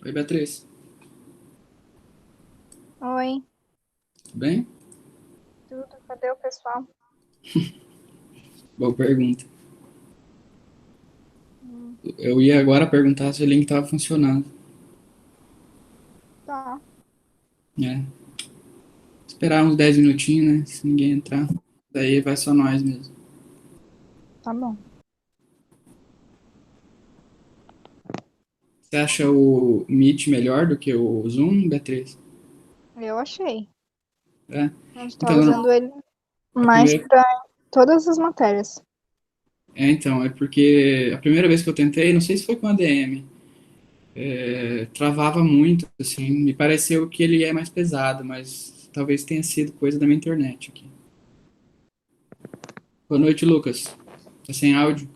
Oi, Beatriz. Oi, Tudo bem? tudo? Cadê o pessoal? Boa pergunta. Hum, Eu ia agora perguntar se o link estava funcionando, tá, né? Esperar uns 10 minutinhos, né? Se ninguém entrar. Daí vai só nós mesmo. tá bom. Você acha o Meet melhor do que o Zoom, Beatriz? Eu achei. É. A gente tá Então, usando ele a mais primeira... pra todas as matérias. então, é porque a primeira vez que eu tentei, não sei se foi com a DM, travava muito, assim. Me pareceu que ele é mais pesado, mas talvez tenha sido coisa da minha internet aqui. Boa noite, Lucas. Tá sem áudio?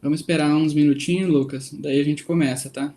Vamos esperar uns minutinhos, Lucas. Daí a gente começa, tá?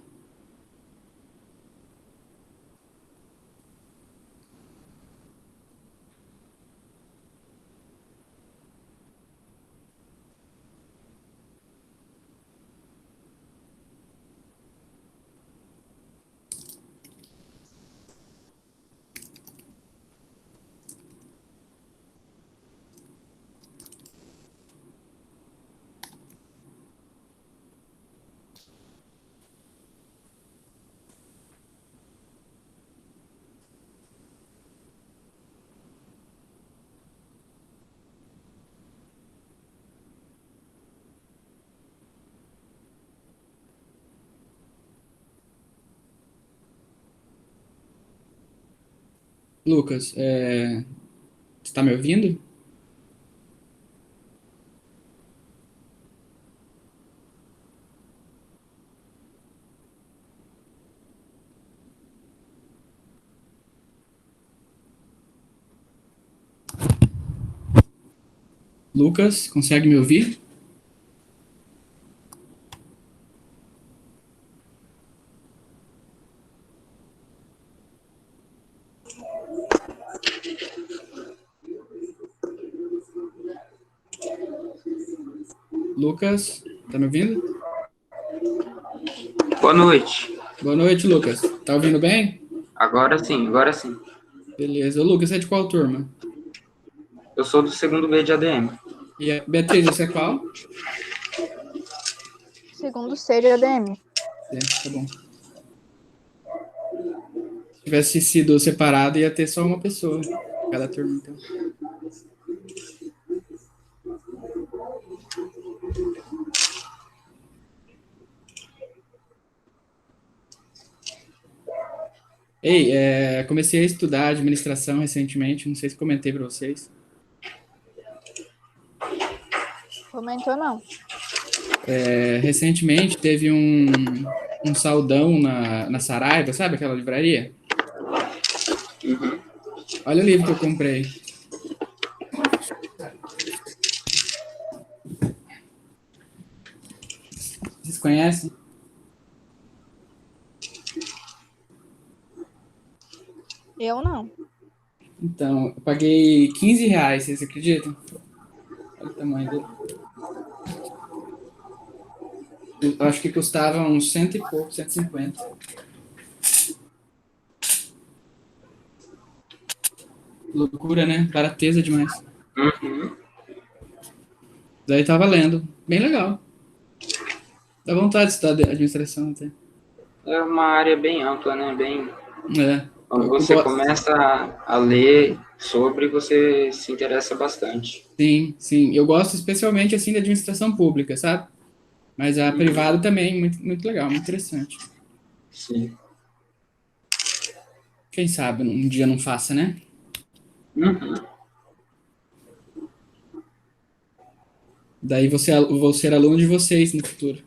Lucas, você tá me ouvindo? Lucas, consegue me ouvir? Lucas, tá me ouvindo? Boa noite. Boa noite, Lucas. Tá ouvindo bem? Agora sim, agora sim. Beleza. Ô, Lucas, você é de qual turma? Eu sou do segundo B de ADM. E a Beatriz, você é qual? Segundo C de ADM. Tá bom. Se tivesse sido separado, ia ter só uma pessoa. Cada turma, então. Ei, comecei a estudar administração recentemente, não sei se comentei para vocês. Comentou não. Recentemente teve um saldão na Saraiva, sabe aquela livraria? Uhum. Olha o livro que eu comprei. Vocês conhecem? Eu não. Então, eu paguei R$ 15, vocês acreditam? Olha o tamanho dele. Eu acho que custava uns cento e pouco, 150. Loucura, né? Barateza demais. Uhum. Daí tava lendo. Bem legal. Dá vontade de estudar administração até. É uma área bem ampla, né? Bem... É, Quando eu você gosto. começa a ler sobre, você se interessa bastante. Sim, sim. Eu gosto especialmente assim da administração pública, sabe? Mas a Uhum. privada também, muito, muito legal, muito interessante. Sim. Quem sabe um dia não faça, né? Uhum. Daí você, vou ser aluno de vocês no futuro.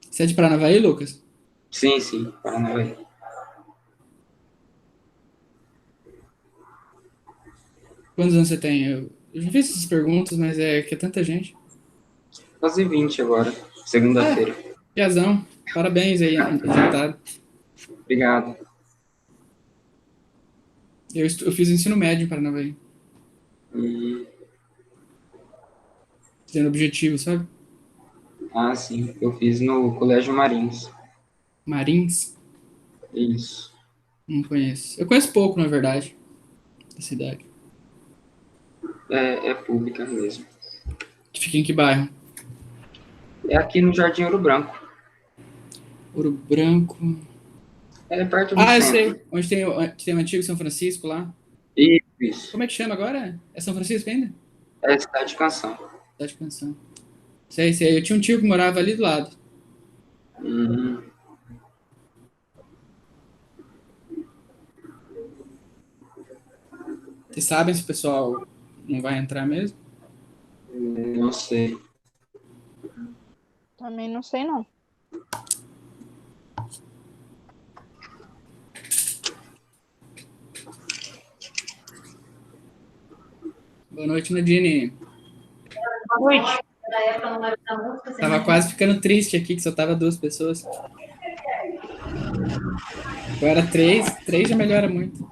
Você é de Paranavaí, Lucas? Sim, sim. Paranavaí. Quantos anos você tem? Eu já fiz essas perguntas, mas é que é tanta gente. Quase 20 agora, É, segunda-feira. Piazão, parabéns aí, resultado. Obrigado. Eu fiz ensino médio em Paranavaí, E, tendo objetivo, sabe? sim, eu fiz no Colégio Marins. Marins, Isso. não conheço. Eu conheço pouco, na verdade, da cidade. É pública mesmo. Que fica em que bairro? É aqui no Jardim Ouro Branco. Ouro Branco. É perto do Ah, eu centro. sei. Onde tem o antigo São Francisco lá. Isso. Como é que chama agora? É São Francisco ainda? É Cidade de Canção. Cidade de Canção. Sei, sei. Eu tinha um tio que morava ali do lado. Hum, Vocês sabem se o pessoal não vai entrar mesmo? não sei. Também não sei, não. Boa noite, Nadine. Boa noite. Da época não vai dar música, você Tava imagina. quase ficando triste aqui, que só tava duas pessoas. Agora três já melhora muito.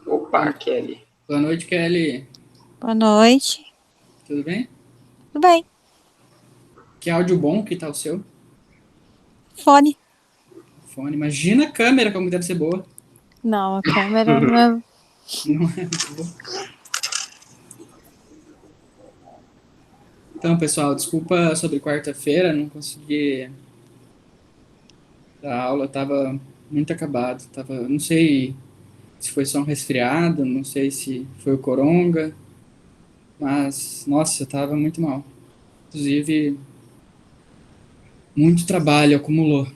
Opa, Kelly. Boa noite, Kelly. Boa noite. Tudo bem? Tudo bem? Que áudio bom que tá o seu Fone? fone. Imagina a câmera como deve ser boa. Não, a câmera não é... Não é muito boa. Então, pessoal, desculpa sobre quarta-feira, não consegui dar aula, tava muito acabado. Não sei se foi só um resfriado, não sei se foi o coronga, mas, nossa, eu tava muito mal. Inclusive, muito trabalho acumulou.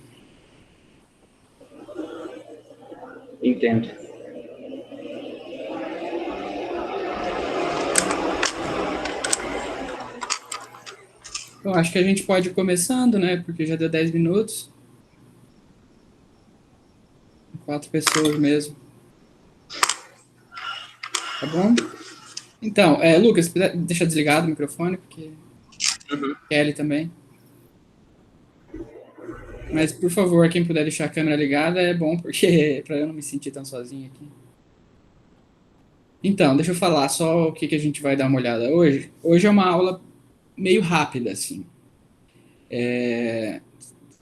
Entendo. Então, acho que a gente pode ir começando, né? Porque já deu 10 minutos. 4 pessoas mesmo. Tá bom? Então, Lucas, se puder deixar desligado o microfone, porque Kelly também. Mas, por favor, quem puder deixar a câmera ligada é bom, porque para eu não me sentir tão sozinho aqui. Então, deixa eu falar só o que a gente vai dar uma olhada hoje. Hoje é uma aula meio rápida, assim.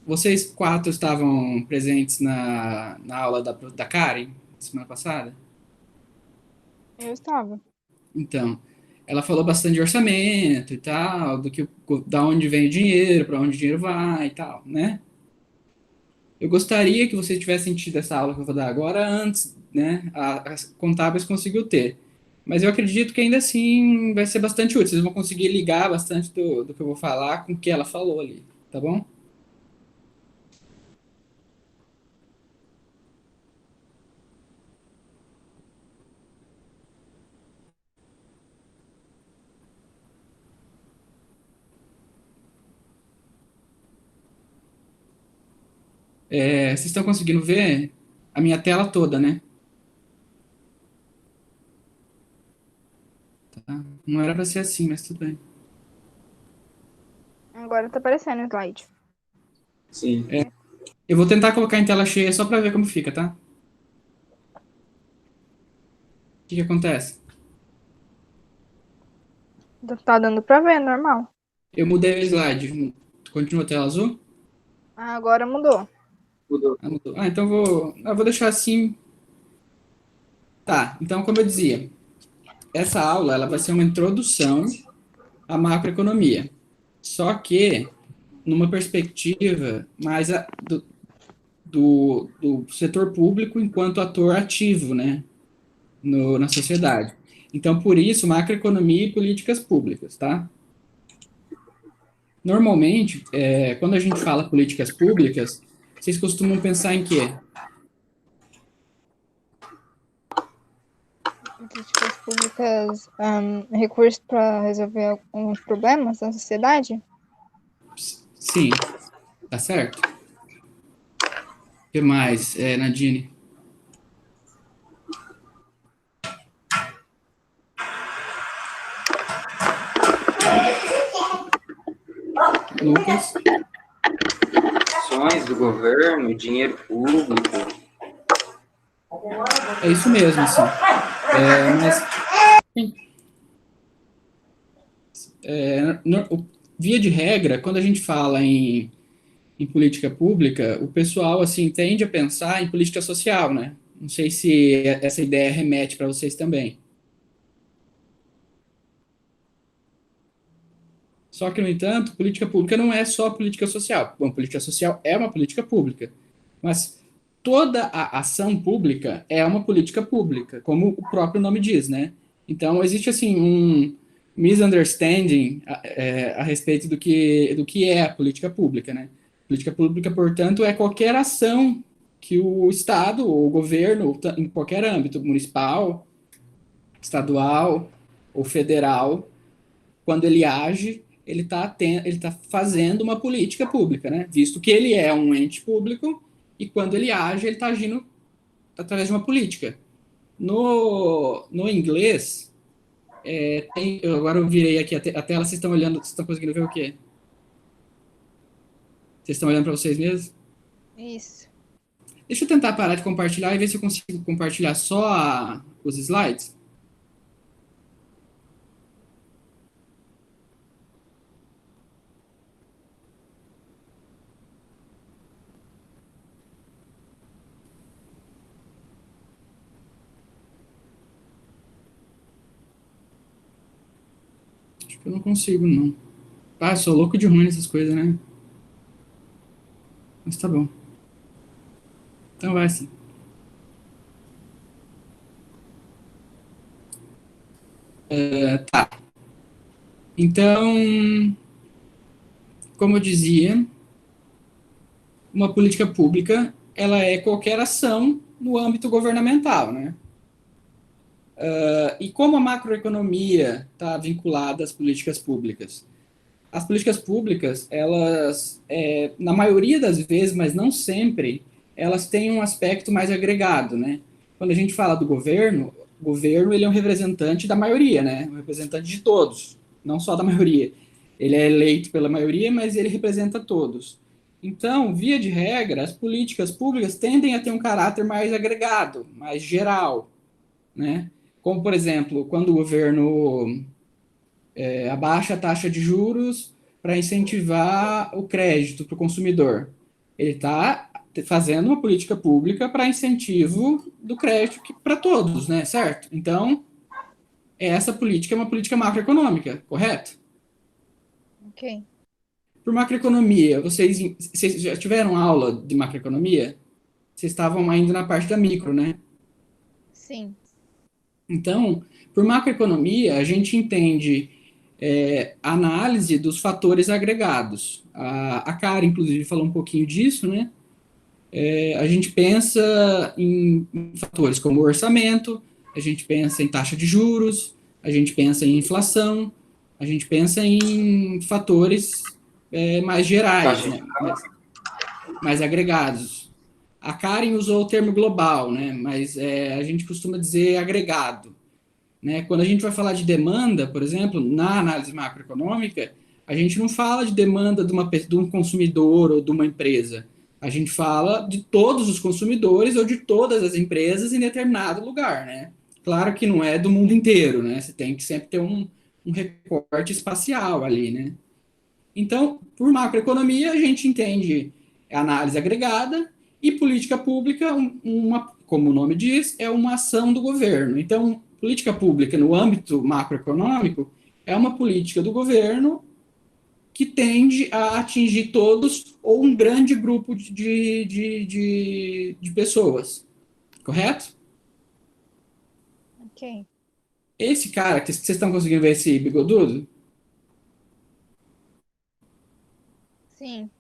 Vocês quatro estavam presentes na aula da Karen, semana passada? Eu estava. Então, ela falou bastante de orçamento e tal, da onde vem o dinheiro, para onde o dinheiro vai e tal, né? Eu gostaria que vocês tivessem tido essa aula que eu vou dar agora antes, né? As contábeis conseguiu ter. Mas eu acredito que ainda assim vai ser bastante útil. Vocês vão conseguir ligar bastante do que eu vou falar com o que ela falou ali, tá bom? Vocês estão conseguindo ver a minha tela toda, né? Tá? Não era para ser assim, mas tudo bem. Agora tá aparecendo o slide. Sim. Eu vou tentar colocar em tela cheia só para ver como fica, tá? O que acontece? Tá dando pra ver, normal. Eu mudei o slide. Continua a tela azul? Ah, agora mudou. Mudou. Ah, mudou. Então eu vou deixar assim. Tá, então como eu dizia, essa aula ela vai ser uma introdução à macroeconomia. Só que numa perspectiva mais do setor público enquanto ator ativo, né, na sociedade. Então, por isso, macroeconomia e políticas públicas, tá? Normalmente, quando a gente fala políticas públicas, vocês costumam pensar em quê? Políticas públicas, recursos para resolver alguns problemas da sociedade? Sim. Tá certo? O que mais, Nadine? Lucas? Ações do governo, dinheiro público. É isso mesmo, assim. Mas, via de regra, quando a gente fala em política pública, o pessoal, assim, tende a pensar em política social, né? Não sei se essa ideia remete para vocês também. Só que, no entanto, política pública não é só política social. Bom, política social é uma política pública, mas toda a ação pública é uma política pública, como o próprio nome diz, né? Então, existe, assim, um misunderstanding a respeito do que é a política pública, né? Política pública, portanto, é qualquer ação que o Estado ou o governo, em qualquer âmbito, municipal, estadual ou federal, quando ele age, ele tá fazendo uma política pública, né? Visto que ele é um ente público e quando ele age, ele está agindo através de uma política. No inglês, agora eu virei aqui a tela, vocês estão olhando, vocês estão conseguindo ver o quê? Vocês estão olhando para vocês mesmos? Isso. Deixa eu tentar parar de compartilhar e ver se eu consigo compartilhar só os slides. Acho que eu não consigo, não. Ah, eu sou louco de ruim nessas coisas, né? Mas tá bom. Então vai sim. Tá. Então, como eu dizia, uma política pública, ela é qualquer ação no âmbito governamental, né? E como a macroeconomia está vinculada às políticas públicas? As políticas públicas, elas, na maioria das vezes, mas não sempre, elas têm um aspecto mais agregado, né? Quando a gente fala do governo, o governo ele é um representante da maioria, né? Um representante de todos, não só da maioria. Ele é eleito pela maioria, mas ele representa todos. Então, via de regra, as políticas públicas tendem a ter um caráter mais agregado, mais geral, né? Como, por exemplo, quando o governo abaixa a taxa de juros para incentivar o crédito para o consumidor. Ele está fazendo uma política pública para incentivo do crédito para todos, né? Certo? Então, essa política é uma política macroeconômica, correto? Ok. Por macroeconomia, vocês já tiveram aula de macroeconomia? Vocês estavam ainda na parte da micro, né? Sim. Então, por macroeconomia, a gente entende a análise dos fatores agregados. A Cara, inclusive, falou um pouquinho disso, né? A gente pensa em fatores como orçamento, a gente pensa em taxa de juros, a gente pensa em inflação, a gente pensa em fatores mais gerais, né? Mais agregados. A Karen usou o termo global, né? Mas a gente costuma dizer agregado. Né? Quando a gente vai falar de demanda, por exemplo, na análise macroeconômica, a gente não fala de demanda de um consumidor ou de uma empresa. A gente fala de todos os consumidores ou de todas as empresas em determinado lugar, né? Claro que não é do mundo inteiro, né? Você tem que sempre ter um recorte espacial ali, né? Então, por macroeconomia, a gente entende análise agregada e política pública, como o nome diz, é uma ação do governo. Então, política pública no âmbito macroeconômico é uma política do governo que tende a atingir todos ou um grande grupo de pessoas. Correto? Ok. Esse cara, que vocês estão conseguindo ver esse bigodudo? Sim.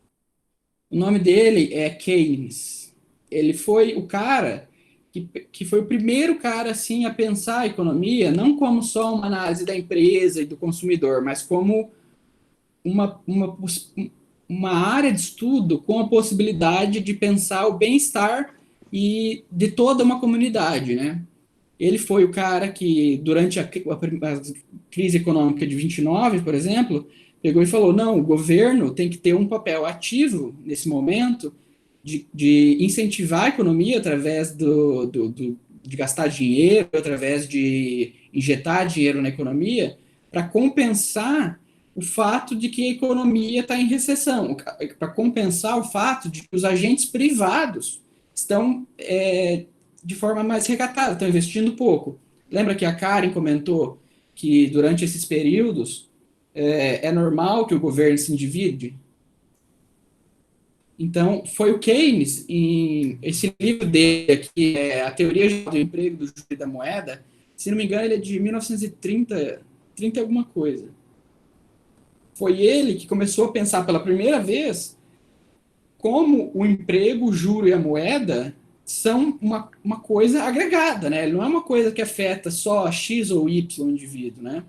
O nome dele é Keynes. Ele foi o cara que foi o primeiro cara assim a pensar a economia não como só uma análise da empresa e do consumidor, mas como uma uma área de estudo com a possibilidade de pensar o bem-estar e de toda uma comunidade, né? Ele foi o cara que, durante a crise econômica de 29, por exemplo, pegou e falou, não, o governo tem que ter um papel ativo nesse momento de incentivar a economia através de gastar dinheiro, através de injetar dinheiro na economia, para compensar o fato de que a economia está em recessão, para compensar o fato de que os agentes privados estão de forma mais recatada, estão investindo pouco. Lembra que a Karen comentou que durante esses períodos é normal que o governo se endivide? Então, foi o Keynes, em esse livro dele aqui, A Teoria Geral do Emprego, do Juro e da Moeda, se não me engano, ele é de 1930, 30 alguma coisa. Foi ele que começou a pensar pela primeira vez como o emprego, o juro e a moeda são uma coisa agregada, né? Ele não é uma coisa que afeta só X ou Y indivíduo, né?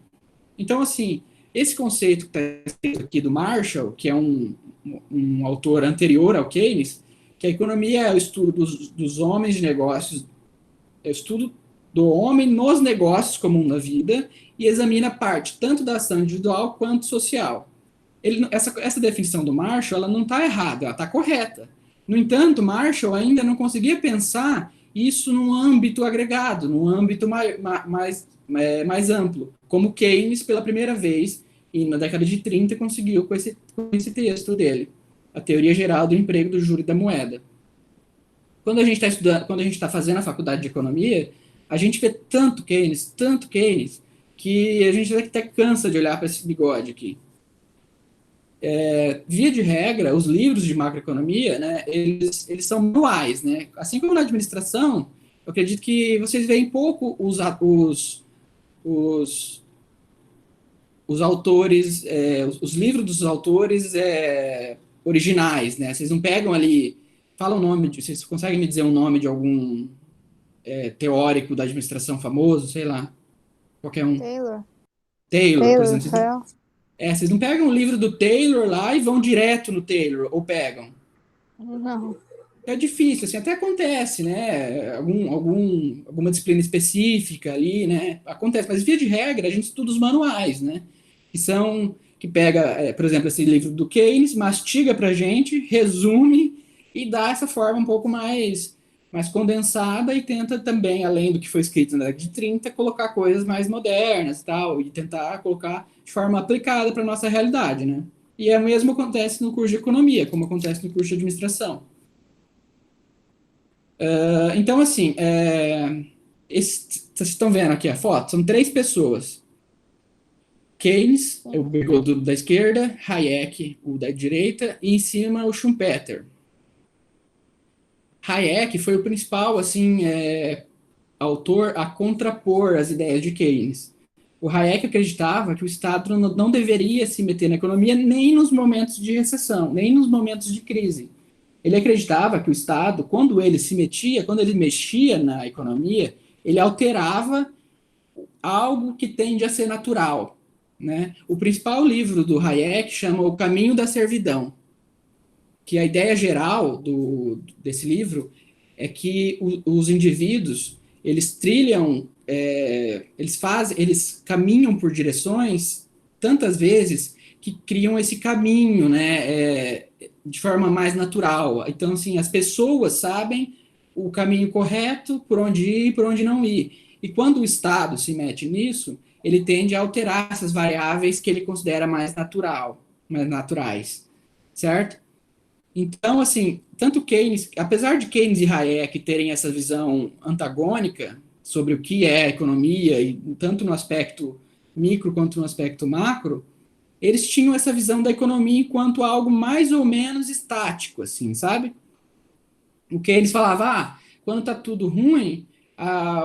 Então, assim, esse conceito que está escrito aqui do Marshall, que é um autor anterior ao Keynes, que a economia é o estudo dos homens de negócios, é o estudo do homem nos negócios comum da vida e examina parte tanto da ação individual quanto social. Essa definição do Marshall, ela não está errada, ela está correta. No entanto, Marshall ainda não conseguia pensar isso num âmbito agregado, num âmbito mais amplo, como Keynes, pela primeira vez, e na década de 30, conseguiu com esse texto dele, A Teoria Geral do Emprego, do Juro e da Moeda. Quando a gente está estudando, quando a gente está fazendo a faculdade de economia, a gente vê tanto Keynes, que a gente até cansa de olhar para esse bigode aqui. Via de regra, os livros de macroeconomia, né, eles são manuais, né? Assim como na administração, eu acredito que vocês veem pouco os autores, os livros dos autores originais, né? Vocês não pegam ali, fala o nome, vocês conseguem me dizer o nome de algum teórico da administração famoso, sei lá, qualquer um. Taylor, por exemplo. Vocês não pegam o livro do Taylor lá e vão direto no Taylor, ou pegam? Não. É difícil, assim, até acontece, né? Alguma disciplina específica ali, né? Acontece, mas via de regra a gente estuda os manuais, né? Que pega, por exemplo, esse livro do Keynes, mastiga pra gente, resume e dá essa forma um pouco mais condensada e tenta também, além do que foi escrito na década de 30, colocar coisas mais modernas e tal, e tentar colocar de forma aplicada para nossa realidade, né? E o mesmo acontece no curso de economia, como acontece no curso de administração. Então, assim, vocês estão vendo aqui a foto? São 3 pessoas. Keynes, o bigodudo da esquerda, Hayek, o da direita, e em cima o Schumpeter. Hayek foi o principal, assim, autor a contrapor as ideias de Keynes. O Hayek acreditava que o Estado não deveria se meter na economia nem nos momentos de recessão, nem nos momentos de crise. Ele acreditava que o Estado, quando ele mexia na economia, ele alterava algo que tende a ser natural, né? O principal livro do Hayek chama O Caminho da Servidão, que a ideia geral desse livro é que os indivíduos, eles trilham, eles caminham por direções, tantas vezes, que criam esse caminho, né, de forma mais natural. Então, assim, as pessoas sabem o caminho correto, por onde ir e por onde não ir. E quando o Estado se mete nisso, ele tende a alterar essas variáveis que ele considera mais naturais, certo? Então, assim, tanto Keynes, apesar de Keynes e Hayek terem essa visão antagônica sobre o que é economia, e tanto no aspecto micro quanto no aspecto macro, eles tinham essa visão da economia enquanto algo mais ou menos estático, assim, sabe? O Keynes falava, quando está tudo ruim,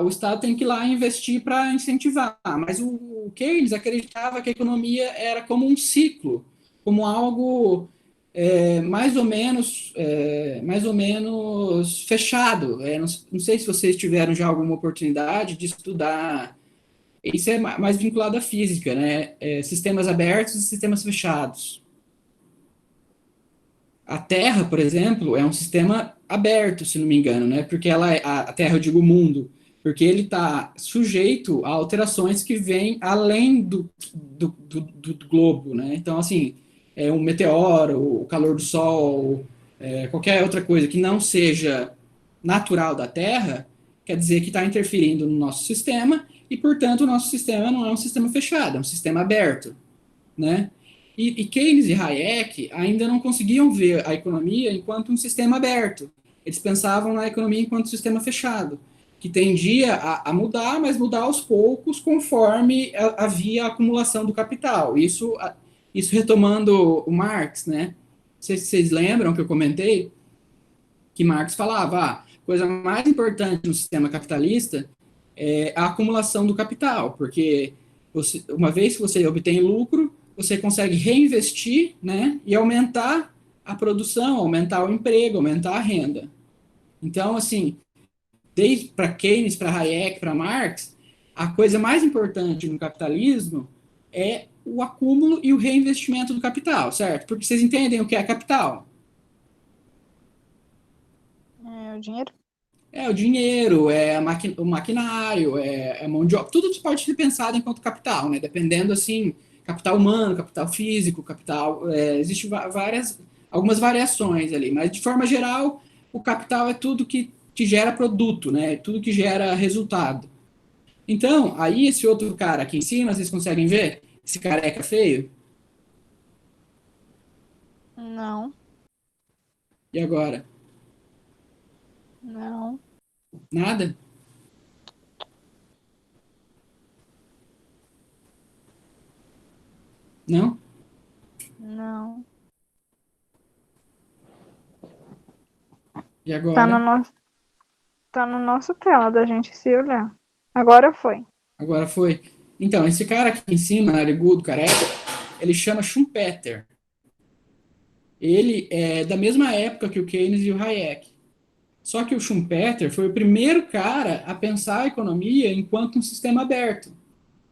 o Estado tem que ir lá investir para incentivar. Mas o Keynes acreditava que a economia era como um ciclo, como algo mais ou menos fechado. Não sei se vocês tiveram já alguma oportunidade de estudar. Isso é mais vinculado à física, né? Sistemas abertos e sistemas fechados. A Terra, por exemplo, é um sistema aberto, se não me engano, né? Porque a Terra, eu digo o mundo, porque ele está sujeito a alterações que vêm além do globo, né? Então, assim, um meteoro, o calor do Sol, qualquer outra coisa que não seja natural da Terra, quer dizer que está interferindo no nosso sistema e, portanto, o nosso sistema não é um sistema fechado, é um sistema aberto, né? E Keynes e Hayek ainda não conseguiam ver a economia enquanto um sistema aberto. Eles pensavam na economia enquanto um sistema fechado, que tendia a mudar, mas mudar aos poucos conforme havia a acumulação do capital. Isso retomando o Marx, né? Não sei se vocês lembram que eu comentei que Marx falava, a coisa mais importante no sistema capitalista é a acumulação do capital, porque uma vez que você obtém lucro, você consegue reinvestir, né, e aumentar a produção, aumentar o emprego, aumentar a renda. Então, assim, desde para Keynes, para Hayek, para Marx, a coisa mais importante no capitalismo é o acúmulo e o reinvestimento do capital, certo? Porque vocês entendem o que é capital? É o dinheiro? É o dinheiro, o maquinário, a mão de obra, tudo pode ser pensado enquanto capital, né? Dependendo, assim, capital humano, capital físico, capital. Existem algumas variações ali, mas de forma geral, o capital é tudo que gera produto, né? Tudo que gera resultado. Então, aí esse outro cara aqui em cima, vocês conseguem ver? Esse careca feio? Não, E agora? não, Nada? Não? não. E Tá no agora? nosso, tá no nosso tela da gente se olhar. Agora foi. Agora foi. Então, esse cara aqui em cima, narigudo, careca, ele chama Schumpeter. Ele é da mesma época que o Keynes e o Hayek. Só que o Schumpeter foi o primeiro cara a pensar a economia enquanto um sistema aberto.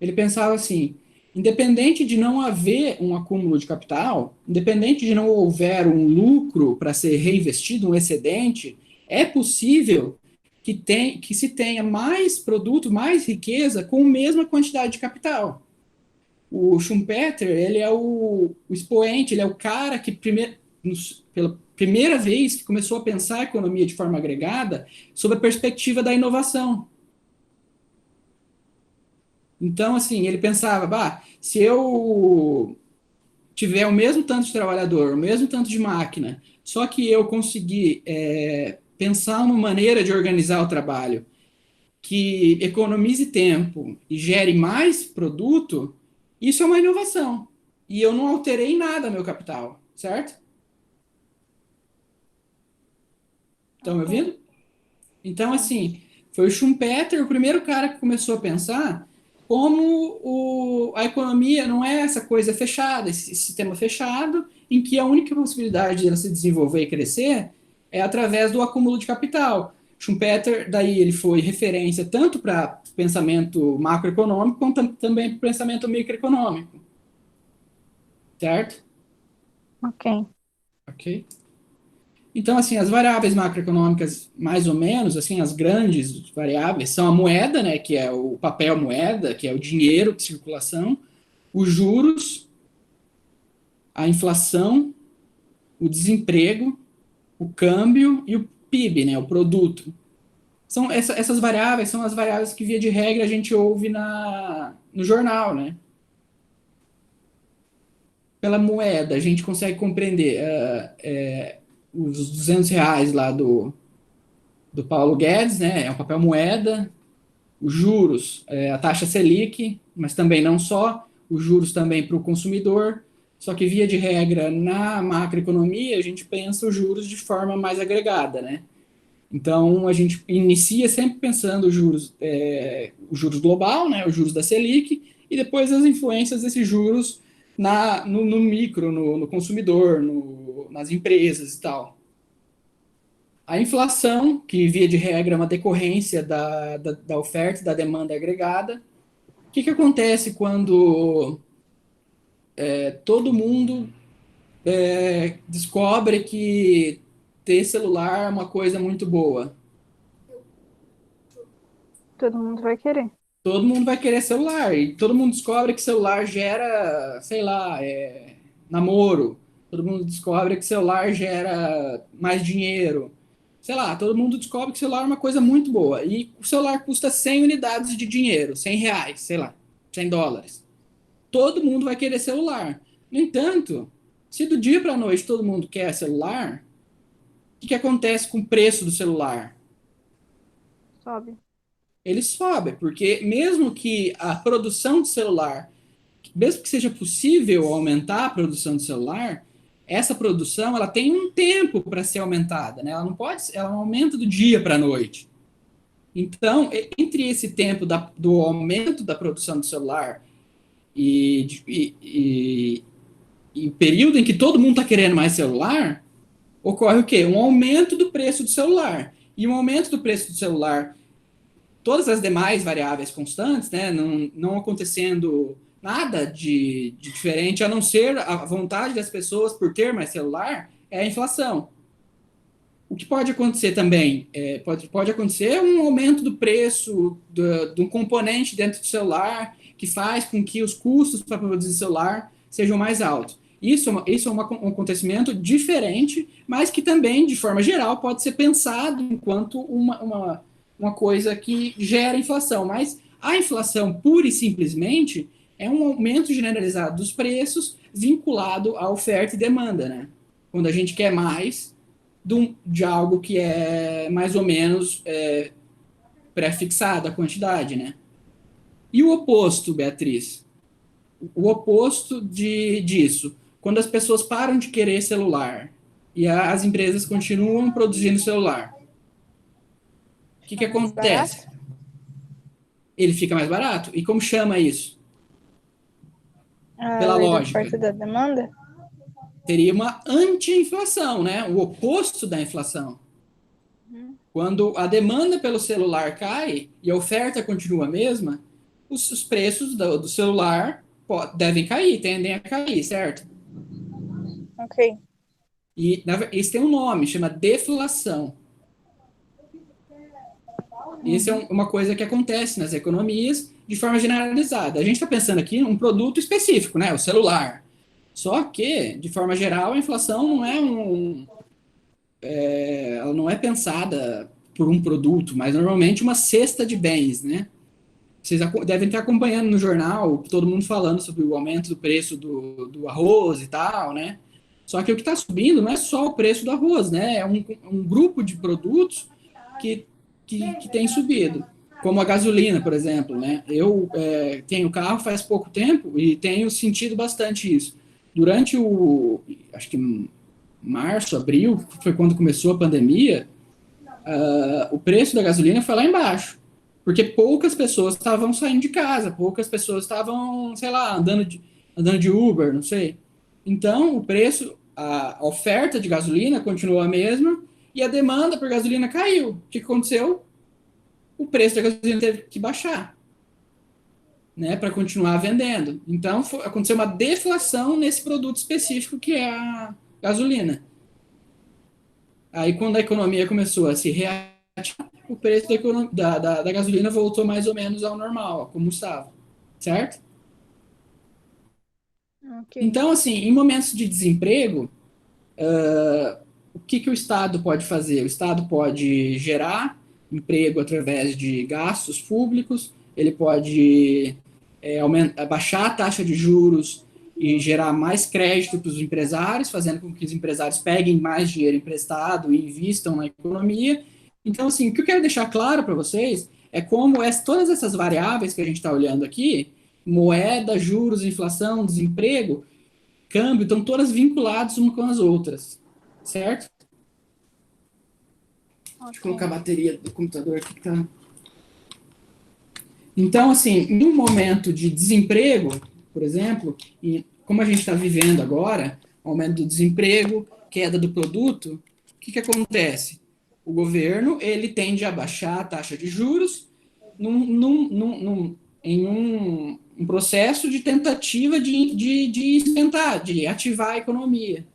Ele pensava assim: independente de não haver um acúmulo de capital, independente de não houver um lucro para ser reinvestido, um excedente, é possível que se tenha mais produto, mais riqueza com a mesma quantidade de capital. O Schumpeter, ele é o expoente, ele é o cara que pela primeira vez começou a pensar a economia de forma agregada sob a perspectiva da inovação. Então, assim, ele pensava, se eu tiver o mesmo tanto de trabalhador, o mesmo tanto de máquina, só que eu conseguir pensar uma maneira de organizar o trabalho que economize tempo e gere mais produto, isso é uma inovação. E eu não alterei nada meu capital, certo? Estão me ouvindo? Então, assim, foi o Schumpeter o primeiro cara que começou a pensar como a economia não é essa coisa fechada, esse sistema fechado, em que a única possibilidade de ela se desenvolver e crescer é através do acúmulo de capital. Schumpeter, daí ele foi referência tanto para pensamento macroeconômico, quanto também para pensamento microeconômico. Certo? Ok. Ok. Então, assim, as variáveis macroeconômicas, mais ou menos, assim, as grandes variáveis são a moeda, né, que é o papel moeda, que é o dinheiro de circulação, os juros, a inflação, o desemprego, o câmbio e o PIB, né, o produto. Essas variáveis são as variáveis que, via de regra, a gente ouve no jornal, né? Pela moeda, a gente consegue compreender os R$ 200 lá do Paulo Guedes, né? É um papel moeda, os juros, a taxa Selic, mas também não só, os juros também para o consumidor. Só que, via de regra, na macroeconomia, a gente pensa os juros de forma mais agregada, né? Então, a gente inicia sempre pensando o juros global, né, os juros da Selic, e depois as influências desses juros no micro, no consumidor, nas empresas e tal. A inflação, que via de regra é uma decorrência da oferta e da demanda agregada. O que acontece quando todo mundo descobre que ter celular é uma coisa muito boa. Todo mundo vai querer. Todo mundo vai querer celular. E todo mundo descobre que celular gera, sei lá, namoro. Todo mundo descobre que celular gera mais dinheiro. Sei lá, todo mundo descobre que celular é uma coisa muito boa. E o celular custa 100 unidades de dinheiro, R$ 100, sei lá, US$ 100. Todo mundo vai querer celular. No entanto, se do dia para a noite todo mundo quer celular, o que acontece com o preço do celular? Sobe. Ele sobe, porque mesmo que a produção de celular, mesmo que seja possível aumentar a produção de celular, essa produção ela tem um tempo para ser aumentada, né? Ela não pode, ela não aumenta do dia para a noite. Então, entre esse tempo do aumento da produção do celular e o período em que todo mundo está querendo mais celular, ocorre o quê? Um aumento do preço do celular. E um aumento do preço do celular, todas as demais variáveis constantes, né, não acontecendo nada de diferente, a não ser a vontade das pessoas por ter mais celular, é a inflação. O que pode acontecer também, pode acontecer um aumento do preço de um componente dentro do celular que faz com que os custos para produzir celular sejam mais altos. Isso é um acontecimento diferente, mas que também, de forma geral, pode ser pensado enquanto uma coisa que gera inflação. Mas a inflação, pura e simplesmente, é um aumento generalizado dos preços vinculado à oferta e demanda, né? Quando a gente quer mais de algo que é mais ou menos pré-fixada a quantidade, né? E o oposto, Beatriz? O oposto disso. Quando as pessoas param de querer celular e as empresas continuam produzindo celular, o que acontece? Ele fica mais barato. E como chama isso? Pela lei da lógica. oferta e da demanda? Teria uma anti-inflação, né? O oposto da inflação. Quando a demanda pelo celular cai e a oferta continua a mesma, os preços do celular devem cair, tendem a cair, certo? Ok. E isso tem um nome, chama deflação. Isso é uma coisa que acontece nas economias de forma generalizada. A gente está pensando aqui em um produto específico, né? O celular. Só que, de forma geral, a inflação não ela não é pensada por um produto, mas normalmente uma cesta de bens, né? Vocês devem estar acompanhando no jornal, todo mundo falando sobre o aumento do preço do arroz e tal, né? Só que o que está subindo não é só o preço do arroz, né? É um grupo de produtos que tem subido, como a gasolina, por exemplo, né? Eu tenho carro faz pouco tempo e tenho sentido bastante isso. Durante acho que março, abril, foi quando começou a pandemia, o preço da gasolina foi lá embaixo. Porque poucas pessoas estavam saindo de casa, poucas pessoas estavam, sei lá, andando de Uber, não sei. Então, o preço, a oferta de gasolina continuou a mesma e a demanda por gasolina caiu. O que aconteceu? O preço da gasolina teve que baixar, né, para continuar vendendo. Então, aconteceu uma deflação nesse produto específico que é a gasolina. Aí, quando a economia começou a se reativar, o preço da gasolina voltou mais ou menos ao normal, como estava, certo? Ok. Então, assim, em momentos de desemprego, o que o Estado pode fazer? O Estado pode gerar emprego através de gastos públicos, ele pode baixar a taxa de juros e gerar mais crédito para os empresários, fazendo com que os empresários peguem mais dinheiro emprestado e investam na economia. Então, assim, o que eu quero deixar claro para vocês é como todas essas variáveis que a gente está olhando aqui, moeda, juros, inflação, desemprego, câmbio, estão todas vinculadas umas com as outras, certo? Deixa eu colocar a bateria do computador aqui que tá... Então, assim, em um momento de desemprego, por exemplo, e como a gente está vivendo agora, aumento do desemprego, queda do produto, o que acontece? O governo, ele tende a baixar a taxa de juros em um processo de tentativa de esquentar, de ativar a economia,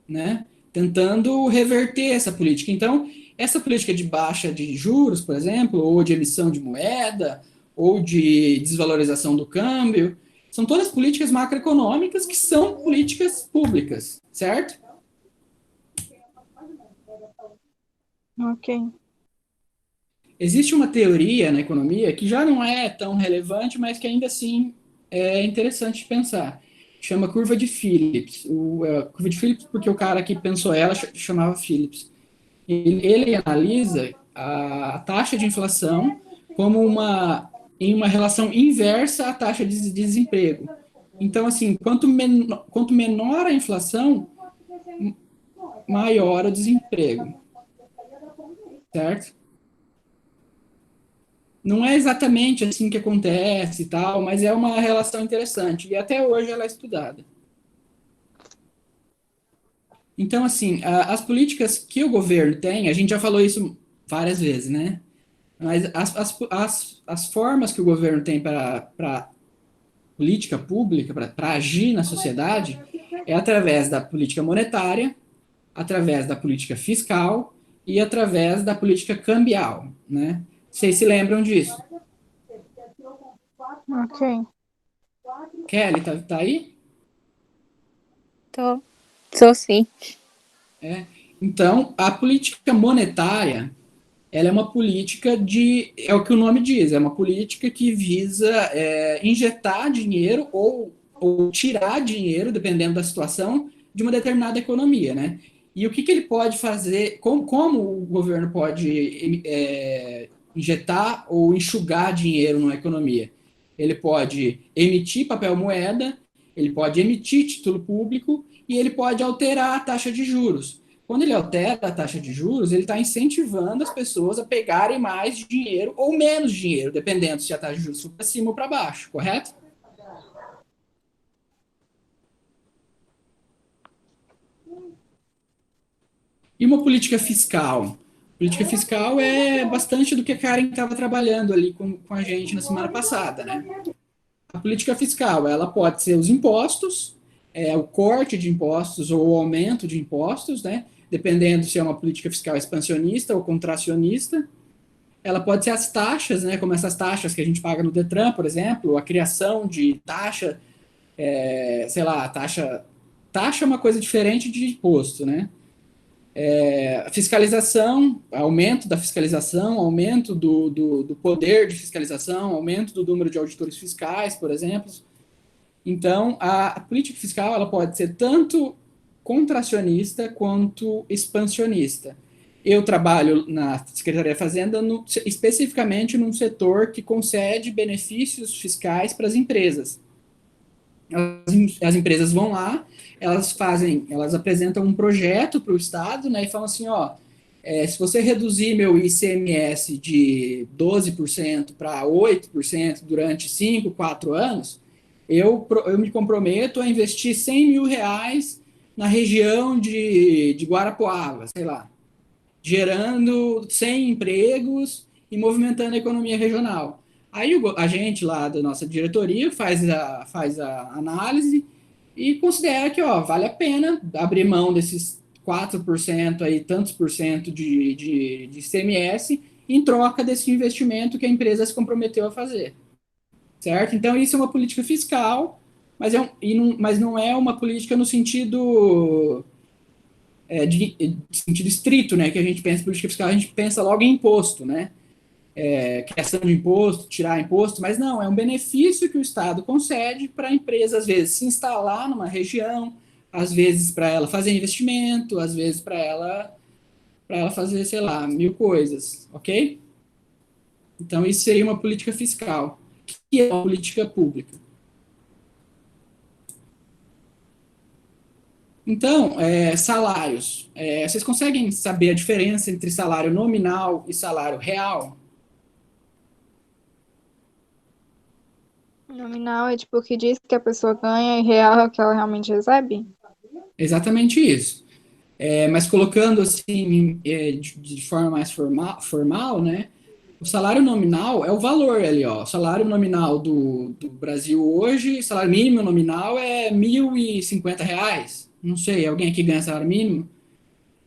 né? Tentando reverter essa política. Então, essa política de baixa de juros, por exemplo, ou de emissão de moeda, ou de desvalorização do câmbio, são todas políticas macroeconômicas que são políticas públicas, certo? Ok. Existe uma teoria na economia que já não é tão relevante, mas que ainda assim é interessante de pensar. Chama curva de Phillips. Curva de Phillips porque o cara que pensou ela chamava Phillips. Ele analisa a taxa de inflação como em uma relação inversa à taxa de desemprego. Então, assim, quanto menor a inflação, maior o desemprego, certo? Não é exatamente assim que acontece e tal, mas é uma relação interessante. E até hoje ela é estudada. Então, assim, as políticas que o governo tem, a gente já falou isso várias vezes, né? Mas as formas que o governo tem para política pública, para agir na sociedade, é através da política monetária, através da política fiscal e através da política cambial, né? Vocês se lembram disso? Ok. Kelly, tá aí? Tô. Sou sim. Então, a política monetária, ela é uma política é o que o nome diz, é uma política que visa injetar dinheiro ou tirar dinheiro, dependendo da situação, de uma determinada economia, né? E o que ele pode fazer, como o governo pode injetar ou enxugar dinheiro numa economia? Ele pode emitir papel moeda, ele pode emitir título público e ele pode alterar a taxa de juros. Quando ele altera a taxa de juros, ele está incentivando as pessoas a pegarem mais dinheiro ou menos dinheiro, dependendo se a taxa de juros for para cima ou para baixo, correto? E uma política fiscal? Política fiscal é bastante do que a Karen estava trabalhando ali com a gente na semana passada, né? A política fiscal, ela pode ser os impostos, o corte de impostos ou o aumento de impostos, né? Dependendo se é uma política fiscal expansionista ou contracionista. Ela pode ser as taxas, né? Como essas taxas que a gente paga no Detran, por exemplo, a criação de taxa, sei lá, taxa é uma coisa diferente de imposto, né? Fiscalização, aumento da fiscalização, aumento do poder de fiscalização, aumento do número de auditores fiscais, por exemplo. Então, a política fiscal ela pode ser tanto contracionista quanto expansionista. Eu trabalho na Secretaria da Fazenda especificamente num setor que concede benefícios fiscais para as empresas. As empresas vão lá, elas apresentam um projeto para o Estado, né, e falam assim, ó, se você reduzir meu ICMS de 12% para 8% durante 5, 4 anos, eu me comprometo a investir 100 mil reais na região de Guarapuava, sei lá, gerando 100 empregos e movimentando a economia regional. Aí a gente lá da nossa diretoria faz a análise e considera que ó, vale a pena abrir mão desses 4% aí, tantos por cento de ICMS em troca desse investimento que a empresa se comprometeu a fazer. Certo? Então, isso é uma política fiscal, mas não é uma política no sentido de sentido estrito, né? Que a gente pensa em política fiscal, a gente pensa logo em imposto, né? Criação de imposto, tirar imposto, mas não, é um benefício que o Estado concede para a empresa, às vezes, se instalar numa região, às vezes para ela fazer investimento, às vezes para ela fazer, sei lá, mil coisas, ok? Então, isso seria uma política fiscal, que é uma política pública. Então, salários. Vocês conseguem saber a diferença entre salário nominal e salário real? Nominal é tipo o que diz que a pessoa ganha e real é o que ela realmente recebe? Exatamente isso. Mas colocando assim de forma mais formal, né? o salário nominal é o valor ali, ó. O salário nominal do Brasil hoje, salário mínimo nominal é R$ 1.050. Não sei, alguém aqui ganha salário mínimo?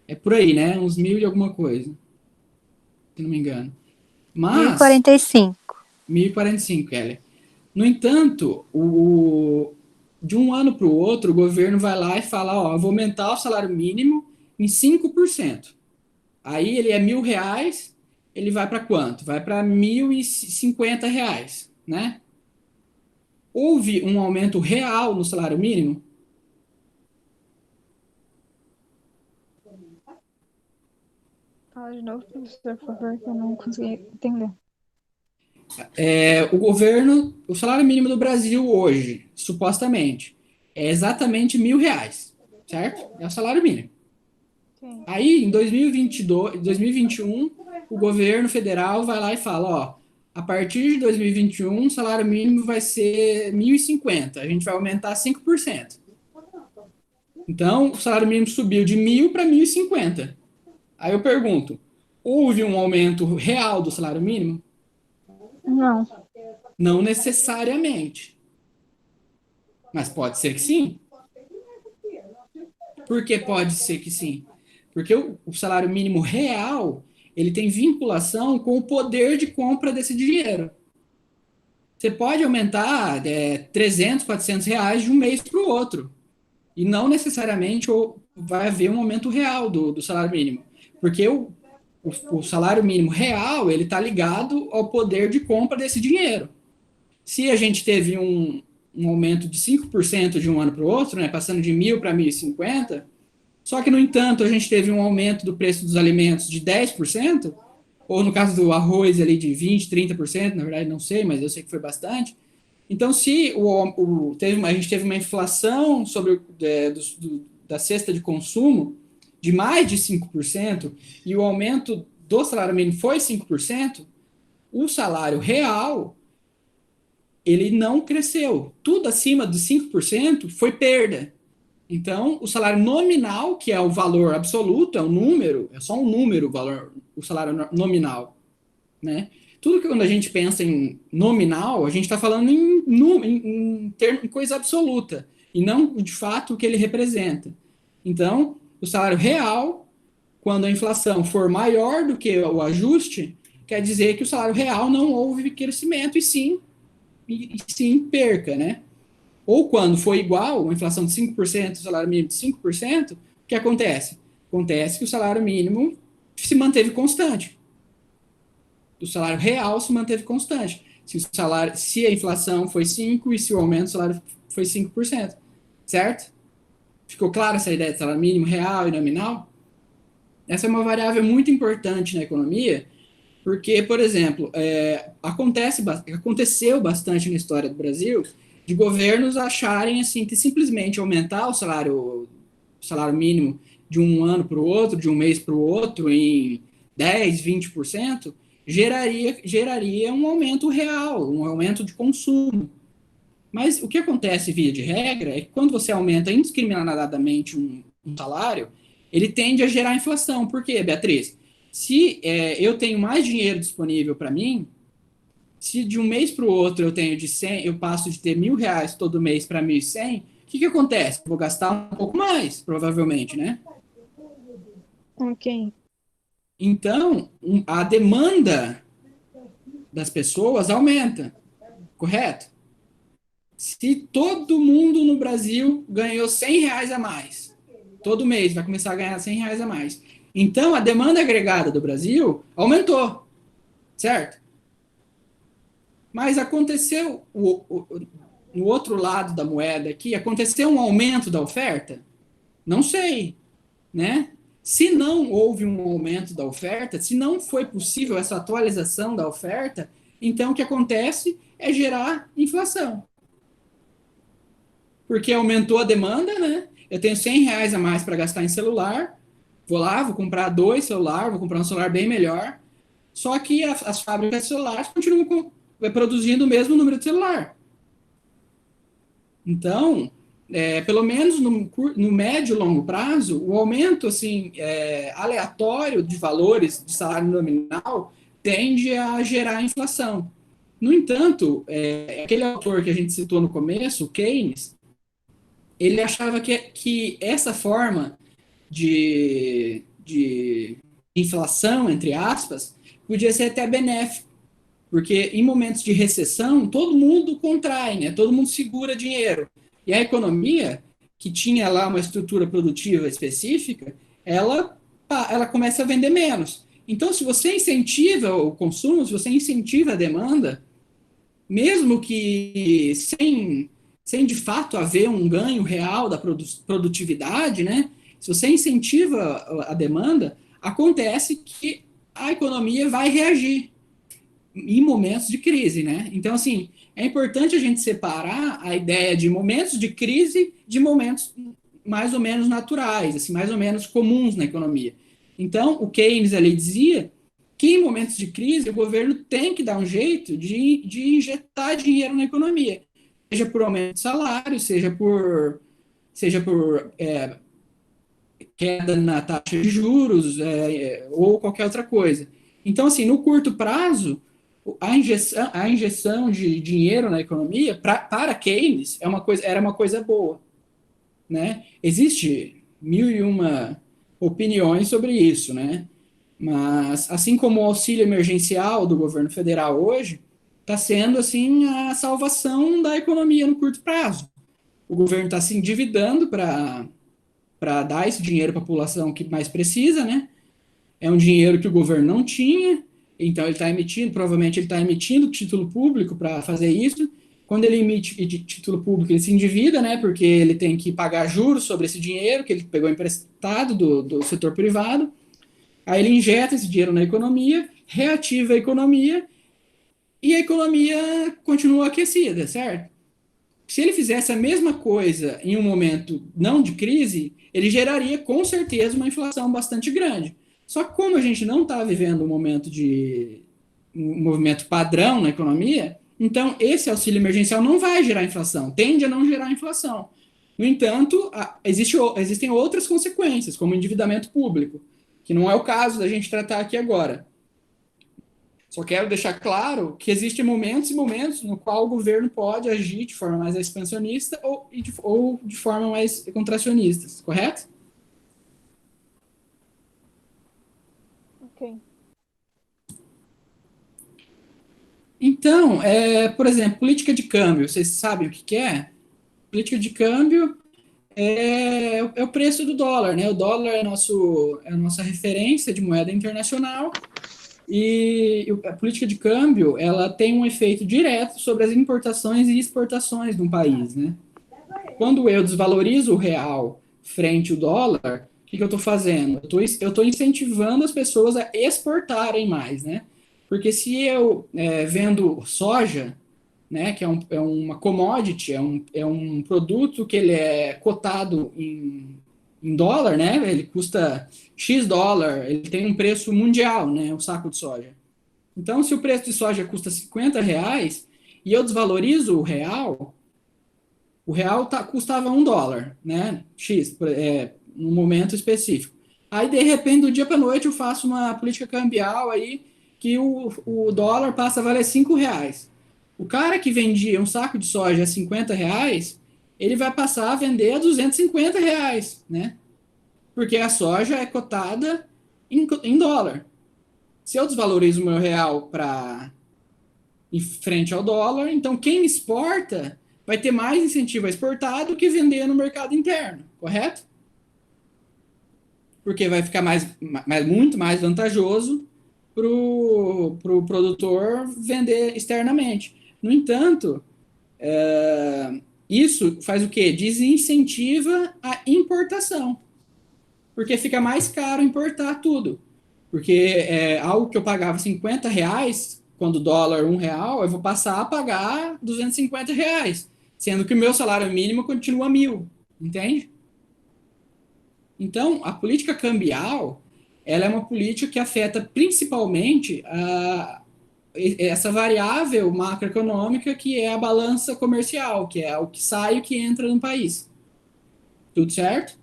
É por aí, né? Uns mil e alguma coisa, se não me engano. Mas, 1045. 1.045, Kelly. No entanto, de um ano para o outro, o governo vai lá e fala, ó, eu vou aumentar o salário mínimo em 5%. Aí ele é R$ 1.000, ele vai para quanto? Vai para R$ 1.050, né? Houve um aumento real no salário mínimo? Fala de novo, professor, por favor, que eu não consegui entender. O governo, o salário mínimo do Brasil hoje, supostamente, é exatamente R$ 1.000, certo? É o salário mínimo. Sim. Aí, em 2022, 2021, o governo federal vai lá e fala, ó, a partir de 2021, o salário mínimo vai ser 1.050, a gente vai aumentar 5%. Então, o salário mínimo subiu de 1.000 para 1.050. Aí eu pergunto, houve um aumento real do salário mínimo? Não. Não necessariamente. Mas pode ser que sim. Por que pode ser que sim? Porque o salário mínimo real, ele tem vinculação com o poder de compra desse dinheiro. Você pode aumentar 300, R$ 400 de um mês para o outro. E não necessariamente vai haver um aumento real do salário mínimo. Porque o salário mínimo real, ele está ligado ao poder de compra desse dinheiro. Se a gente teve um aumento de 5% de um ano para o outro, né, passando de 1.000 para 1.050, só que, no entanto, a gente teve um aumento do preço dos alimentos de 10%, ou no caso do arroz ali de 20%, 30%, na verdade não sei, mas eu sei que foi bastante. Então, se a gente teve uma inflação da cesta de consumo de mais de 5%, e o aumento do salário mínimo foi 5%, o salário real ele não cresceu. Tudo acima de 5% foi perda. Então, o salário nominal, que é o valor absoluto, é um número, é só um número o salário nominal, né? Tudo que quando a gente pensa em nominal, a gente está falando em coisa absoluta, e não de fato o que ele representa. Então, o salário real, quando a inflação for maior do que o ajuste, quer dizer que o salário real não houve crescimento, e sim perca, né? Ou quando for igual, uma inflação de 5%, o salário mínimo de 5%, o que acontece? Acontece que o salário mínimo se manteve constante. O salário real se manteve constante. Se a inflação foi 5% e se o aumento do salário foi 5%. Certo? Ficou clara essa ideia de salário mínimo real e nominal? Essa é uma variável muito importante na economia, porque, por exemplo, aconteceu bastante na história do Brasil de governos acharem assim que simplesmente aumentar o salário mínimo de um ano para o outro, de um mês para o outro, em 10, 20%, geraria um aumento real, um aumento de consumo. Mas o que acontece, via de regra, é que quando você aumenta indiscriminadamente um salário, ele tende a gerar inflação. Por quê, Beatriz? Se eu tenho mais dinheiro disponível para mim, se de um mês para o outro eu passo de ter R$ 1.000 todo mês para 1.100, o que acontece? Eu vou gastar um pouco mais, provavelmente, né? Ok. Então, a demanda das pessoas aumenta, correto? Se todo mundo no Brasil ganhou R$ 100 a mais, todo mês vai começar a ganhar R$ 100 a mais. Então, a demanda agregada do Brasil aumentou, certo? Mas aconteceu no outro lado da moeda aqui, aconteceu um aumento da oferta? Não sei, né? Se não houve um aumento da oferta, se não foi possível essa atualização da oferta, então o que acontece é gerar inflação. Porque aumentou a demanda, né? Eu tenho R$ 100 a mais para gastar em celular, vou lá, vou comprar 2 celulares, vou comprar um celular bem melhor, só que as fábricas de celulares continuam produzindo o mesmo número de celular. Então, pelo menos no médio e longo prazo, o aumento assim, aleatório de valores de salário nominal tende a gerar inflação. No entanto, aquele autor que a gente citou no começo, o Keynes, ele achava que essa forma de inflação, entre aspas, podia ser até benéfico, porque em momentos de recessão, todo mundo contrai, né? Todo mundo segura dinheiro. E a economia, que tinha lá uma estrutura produtiva específica, ela começa a vender menos. Então, se você incentiva o consumo, se você incentiva a demanda, mesmo que sem de fato haver um ganho real da produtividade, né? Se você incentiva a demanda, acontece que a economia vai reagir em momentos de crise, né? Então, assim, é importante a gente separar a ideia de momentos de crise de momentos mais ou menos naturais, assim, mais ou menos comuns na economia. Então, o Keynes ali dizia que em momentos de crise o governo tem que dar um jeito de injetar dinheiro na economia, seja por aumento de salário, seja por queda na taxa de juros, ou qualquer outra coisa. Então, assim, no curto prazo, a injeção de dinheiro na economia para Keynes era uma coisa boa, né? Existe mil e uma opiniões sobre isso, né? Mas, assim como o auxílio emergencial do governo federal hoje, está sendo, assim, a salvação da economia no curto prazo. O governo está se endividando para dar esse dinheiro para a população que mais precisa, né? É um dinheiro que o governo não tinha, então ele está emitindo, provavelmente ele está emitindo título público para fazer isso. Quando ele emite título público, ele se endivida, né? Porque ele tem que pagar juros sobre esse dinheiro que ele pegou emprestado do setor privado. Aí ele injeta esse dinheiro na economia, reativa a economia e a economia continua aquecida, certo? Se ele fizesse a mesma coisa em um momento não de crise, ele geraria com certeza uma inflação bastante grande. Só que como a gente não está vivendo um movimento padrão na economia, então esse auxílio emergencial não vai gerar inflação, tende a não gerar inflação. No entanto, existem outras consequências, como endividamento público, que não é o caso da gente tratar aqui agora. Só quero deixar claro que existem momentos e momentos no qual o governo pode agir de forma mais expansionista ou de forma mais contracionista, correto? Ok. Então, por exemplo, política de câmbio, vocês sabem o que é? Política de câmbio é o preço do dólar, né? O dólar é a nossa referência de moeda internacional. E a política de câmbio, ela tem um efeito direto sobre as importações e exportações de um país, né? Quando eu desvalorizo o real frente ao dólar, o que eu estou fazendo? Eu estou incentivando as pessoas a exportarem mais, né? Porque se eu vendo soja, né, que é uma commodity, é um produto que ele é cotado em dólar, né? Ele custa X dólar, ele tem um preço mundial, né? O saco de soja. Então, se o preço de soja custa R$ 50 e eu desvalorizo o real custava $1, né? X, num momento específico. Aí, de repente, do dia para noite, eu faço uma política cambial aí que o dólar passa a valer R$ 5. O cara que vendia um saco de soja a R$ 50, ele vai passar a vender a R$ 250, né? Porque a soja é cotada em dólar. Se eu desvalorizo o meu real em frente ao dólar, então quem exporta vai ter mais incentivo a exportar do que vender no mercado interno, correto? Porque vai ficar muito mais vantajoso para o produtor vender externamente. No entanto, isso faz o quê? Desincentiva a importação, porque fica mais caro importar tudo. Porque algo que eu pagava R$ 50, quando o dólar R$ 1, eu vou passar a pagar R$ 250, sendo que o meu salário mínimo continua 1.000, entende? Então, a política cambial, ela é uma política que afeta principalmente essa variável macroeconômica que é a balança comercial, que é o que sai e o que entra no país. Tudo certo?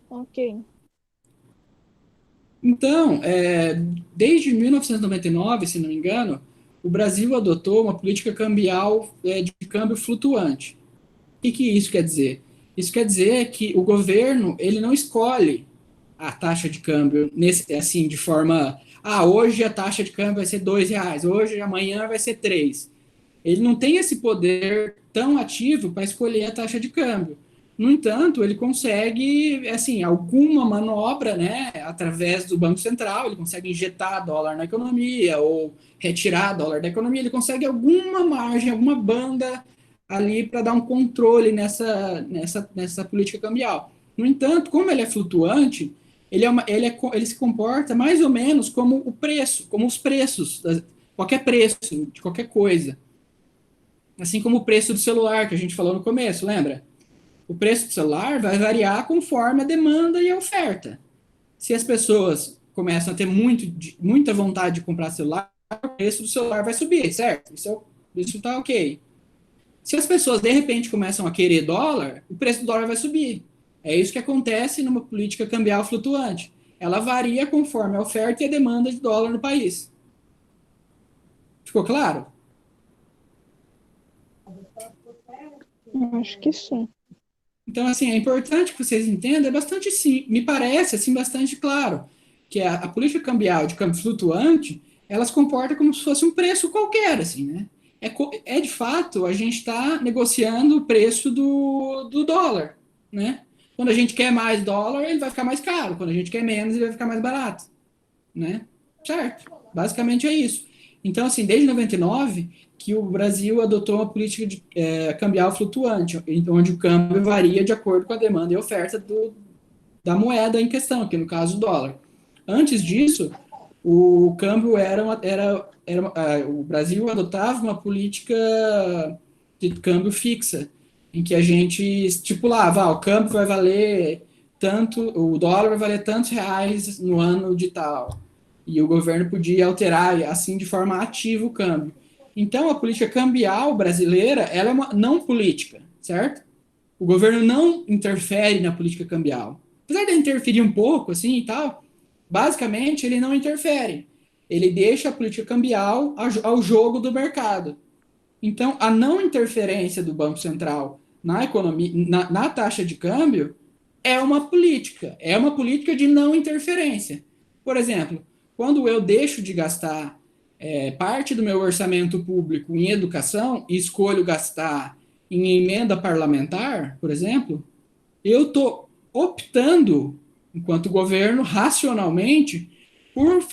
Ok. Então, desde 1999, se não me engano, o Brasil adotou uma política cambial de câmbio flutuante. O que isso quer dizer? Isso quer dizer que o governo ele não escolhe a taxa de câmbio assim de forma, hoje a taxa de câmbio vai ser R$ 2, hoje amanhã vai ser 3. Ele não tem esse poder tão ativo para escolher a taxa de câmbio. No entanto, ele consegue, assim, alguma manobra, né, através do Banco Central, ele consegue injetar dólar na economia ou retirar dólar da economia, ele consegue alguma margem, alguma banda ali para dar um controle nessa política cambial. No entanto, como ele é flutuante, ele se comporta mais ou menos como o preço, como os preços, qualquer preço de qualquer coisa. Assim como o preço do celular, que a gente falou no começo, lembra? O preço do celular vai variar conforme a demanda e a oferta. Se as pessoas começam a ter muita vontade de comprar celular, o preço do celular vai subir, certo? Isso tá ok. Se as pessoas, de repente, começam a querer dólar, o preço do dólar vai subir. É isso que acontece numa política cambial flutuante. Ela varia conforme a oferta e a demanda de dólar no país. Ficou claro? Acho que sim. Então, assim, é importante que vocês entendam, me parece, assim, bastante claro, que a política cambial de câmbio flutuante, ela se comporta como se fosse um preço qualquer, assim, né? De fato, a gente está negociando o preço do dólar, né? Quando a gente quer mais dólar, ele vai ficar mais caro. Quando a gente quer menos, ele vai ficar mais barato, né? Certo? Basicamente é isso. Então, assim, desde 99 que o Brasil adotou uma política cambial flutuante, onde o câmbio varia de acordo com a demanda e oferta da moeda em questão, que no caso o dólar. Antes disso, o câmbio o Brasil adotava uma política de câmbio fixa, em que a gente estipulava, o câmbio vai valer tanto, o dólar vai valer tantos reais no ano de tal. E o governo podia alterar, assim, de forma ativa o câmbio. Então, a política cambial brasileira, ela é uma não política, certo? O governo não interfere na política cambial. Apesar de interferir um pouco, assim, e tal, basicamente, ele não interfere. Ele deixa a política cambial ao jogo do mercado. Então, a não interferência do Banco Central na economia, na taxa de câmbio, é uma política de não interferência. Por exemplo, quando eu deixo de gastar parte do meu orçamento público em educação e escolho gastar em emenda parlamentar, por exemplo, eu estou optando, enquanto governo, racionalmente, por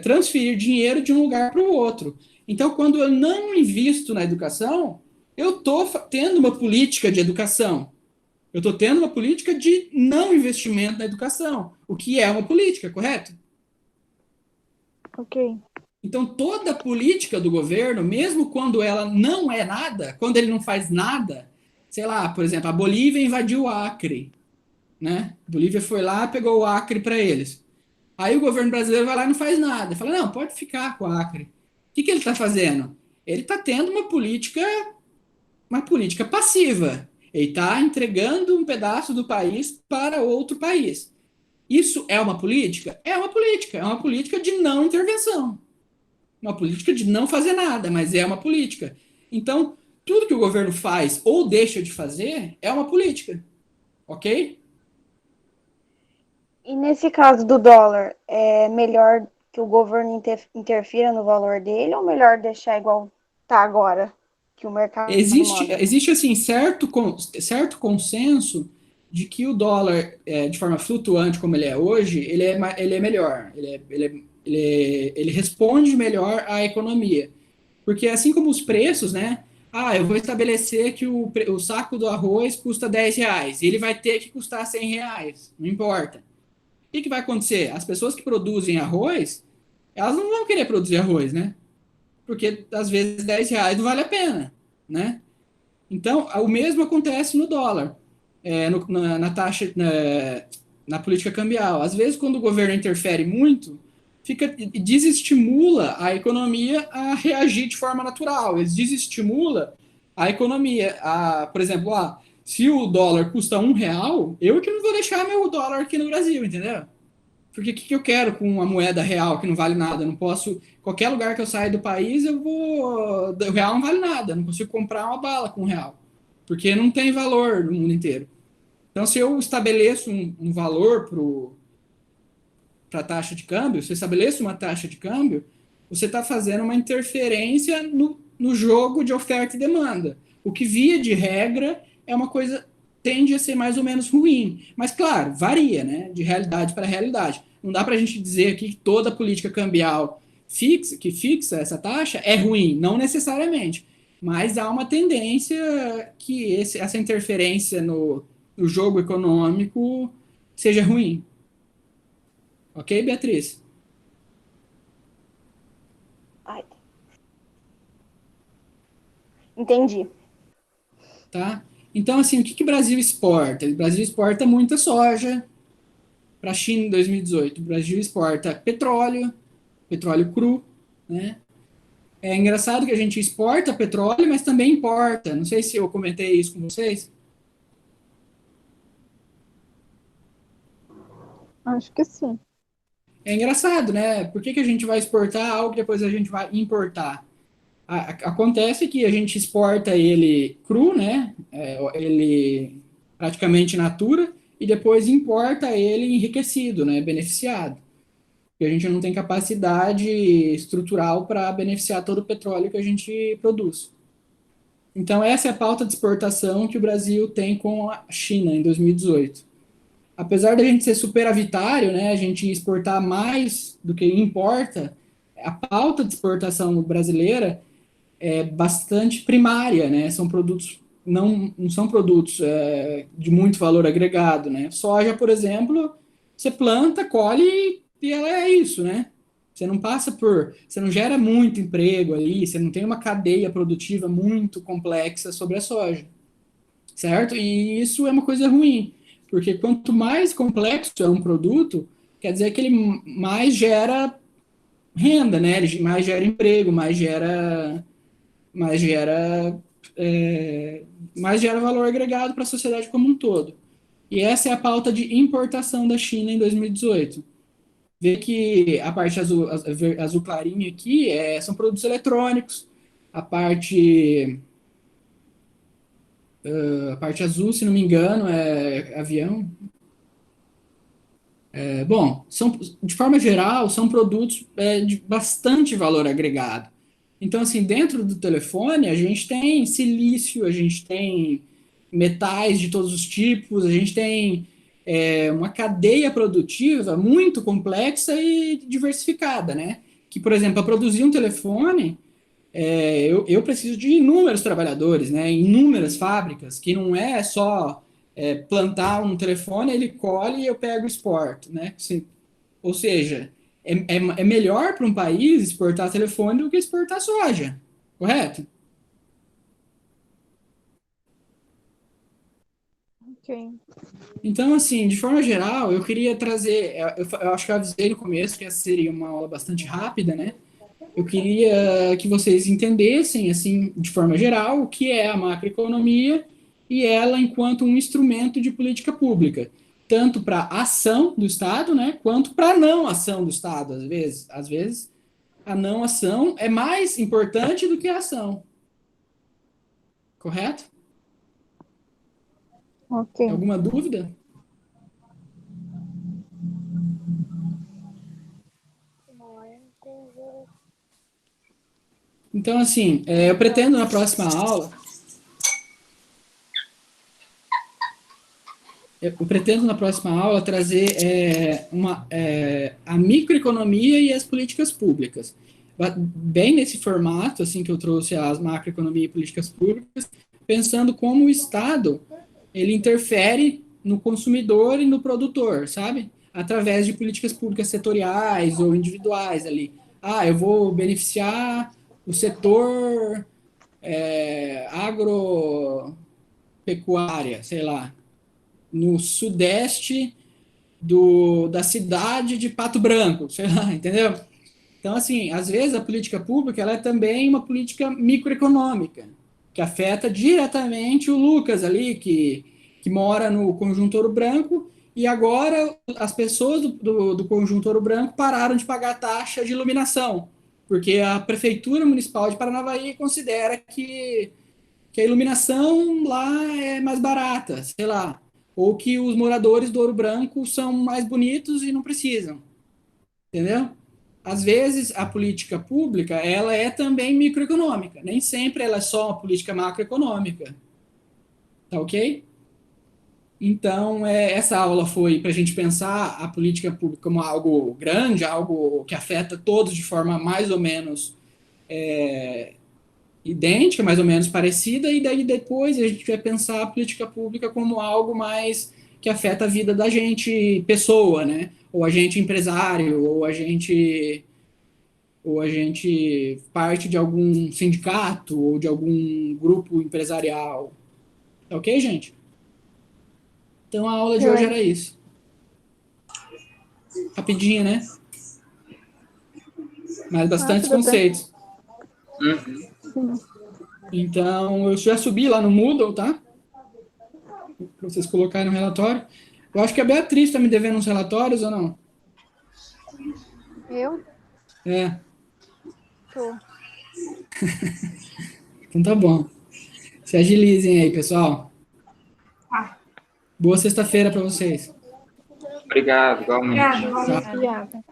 transferir dinheiro de um lugar para o outro. Então, quando eu não invisto na educação, eu estou tendo uma política de educação. Eu estou tendo uma política de não investimento na educação, o que é uma política, correto? Ok. Então, toda política do governo, mesmo quando ela não é nada, quando ele não faz nada, sei lá, por exemplo, a Bolívia invadiu o Acre, né? A Bolívia foi lá, pegou o Acre para eles. Aí o governo brasileiro vai lá e não faz nada. Fala, não, pode ficar com o Acre. O que ele está fazendo? Ele está tendo uma política passiva. Ele está entregando um pedaço do país para outro país. Isso é uma política? É uma política. É uma política de não intervenção. Uma política de não fazer nada, mas é uma política. Então, tudo que o governo faz ou deixa de fazer é uma política. Ok? E nesse caso do dólar, é melhor que o governo interfira no valor dele ou melhor deixar igual tá agora, que o mercado manda? Existe assim, certo consenso de que o dólar, de forma flutuante como ele é hoje, ele é melhor. Ele responde melhor à economia. Porque assim como os preços, né? Eu vou estabelecer que o saco do arroz custa R$ 10 e ele vai ter que custar R$ 100, não importa. O que vai acontecer? As pessoas que produzem arroz, elas não vão querer produzir arroz, né? Porque às vezes R$ 10 não vale a pena, né? Então, o mesmo acontece no dólar, na taxa, na política cambial. Às vezes, quando o governo interfere muito, desestimula a economia a reagir de forma natural. Ele desestimula a economia. Por exemplo, se o dólar custa R$ 1, eu que não vou deixar meu dólar aqui no Brasil, entendeu? Porque o que, que eu quero com uma moeda real que não vale nada? Eu não posso. Qualquer lugar que eu saia do país, eu vou. O real não vale nada. Eu não consigo comprar uma bala com o real. Porque não tem valor no mundo inteiro. Então, se eu estabeleço um valor para a taxa de câmbio, se eu estabeleço uma taxa de câmbio, você está fazendo uma interferência no jogo de oferta e demanda. O que, via de regra, é uma coisa, tende a ser mais ou menos ruim. Mas, claro, varia, né? De realidade para realidade. Não dá para a gente dizer aqui que toda política cambial que fixa essa taxa é ruim, não necessariamente. Mas há uma tendência que essa interferência no jogo econômico seja ruim. Ok, Beatriz? Ai. Entendi. Tá? Então, assim, o que o Brasil exporta? O Brasil exporta muita soja para a China em 2018. O Brasil exporta petróleo cru, né? É engraçado que a gente exporta petróleo, mas também importa. Não sei se eu comentei isso com vocês. Acho que sim. É engraçado, né? Por que a gente vai exportar algo que depois a gente vai importar? Acontece que a gente exporta ele cru, né? Ele praticamente natura, e depois importa ele enriquecido, né? Beneficiado. Porque a gente não tem capacidade estrutural para beneficiar todo o petróleo que a gente produz. Então, essa é a pauta de exportação que o Brasil tem com a China em 2018. Apesar da gente ser superavitário, né, a gente exportar mais do que importa, a pauta de exportação brasileira é bastante primária, né? São produtos, não são produtos de muito valor agregado, né? Soja, por exemplo, você planta, colhe e ela é isso, né? Você não gera muito emprego ali, você não tem uma cadeia produtiva muito complexa sobre a soja, certo? E isso é uma coisa ruim, porque quanto mais complexo é um produto, quer dizer que ele mais gera renda, né? Ele mais gera emprego, mais gera, mais gera valor agregado para a sociedade como um todo. E essa é a pauta de importação da China em 2018. Vê que a parte azul clarinho aqui são produtos eletrônicos, a parte, a parte azul, se não me engano, é avião. Bom, de forma geral, são produtos de bastante valor agregado. Então, assim, dentro do telefone, a gente tem silício, a gente tem metais de todos os tipos, a gente tem uma cadeia produtiva muito complexa e diversificada, né? Que, por exemplo, para produzir um telefone, eu preciso de inúmeros trabalhadores, né? Inúmeras fábricas, que não é só plantar um telefone, ele colhe e eu pego e exporto, né? Assim, ou seja, é melhor para um país exportar telefone do que exportar soja, correto? Ok. Então, assim, de forma geral, eu queria trazer. Eu acho que eu avisei no começo que essa seria uma aula bastante rápida, né? Eu queria que vocês entendessem, assim, de forma geral, o que é a macroeconomia e ela enquanto um instrumento de política pública, tanto para ação do Estado, né, quanto para não ação do Estado, às vezes. Às vezes, a não ação é mais importante do que a ação, correto? Ok. Alguma dúvida? Então, assim, eu pretendo na próxima aula. Eu pretendo na próxima aula trazer a microeconomia e as políticas públicas. Bem nesse formato, assim, que eu trouxe as macroeconomia e políticas públicas, pensando como o Estado ele interfere no consumidor e no produtor, sabe? Através de políticas públicas setoriais ou individuais ali. Ah, eu vou beneficiar o setor agropecuária, sei lá, no sudeste da cidade de Pato Branco, sei lá, entendeu? Então, assim, às vezes a política pública ela é também uma política microeconômica, que afeta diretamente o Lucas ali, que mora no Conjunto Ouro Branco e agora as pessoas do Conjunto Ouro Branco pararam de pagar a taxa de iluminação, porque a Prefeitura Municipal de Paranavaí considera que a iluminação lá é mais barata, sei lá, ou que os moradores do Ouro Branco são mais bonitos e não precisam, entendeu? Às vezes a política pública ela é também microeconômica, nem sempre ela é só uma política macroeconômica, tá ok? Então, essa aula foi para a gente pensar a política pública como algo grande, algo que afeta todos de forma mais ou menos idêntica, mais ou menos parecida, e daí depois a gente vai pensar a política pública como algo mais que afeta a vida da gente, pessoa, né? Ou a gente empresário, ou a gente parte de algum sindicato, ou de algum grupo empresarial. Tá ok, gente? Então a aula de hoje era isso. Rapidinho, né? Mas bastantes conceitos. Então, eu já subi lá no Moodle, tá? Para vocês colocarem no relatório. Eu acho que a Beatriz está me devendo uns relatórios ou não? Eu? É. Tô. Então tá bom. Se agilizem aí, pessoal. Boa sexta-feira para vocês. Obrigado, igualmente. Obrigada. Obrigada.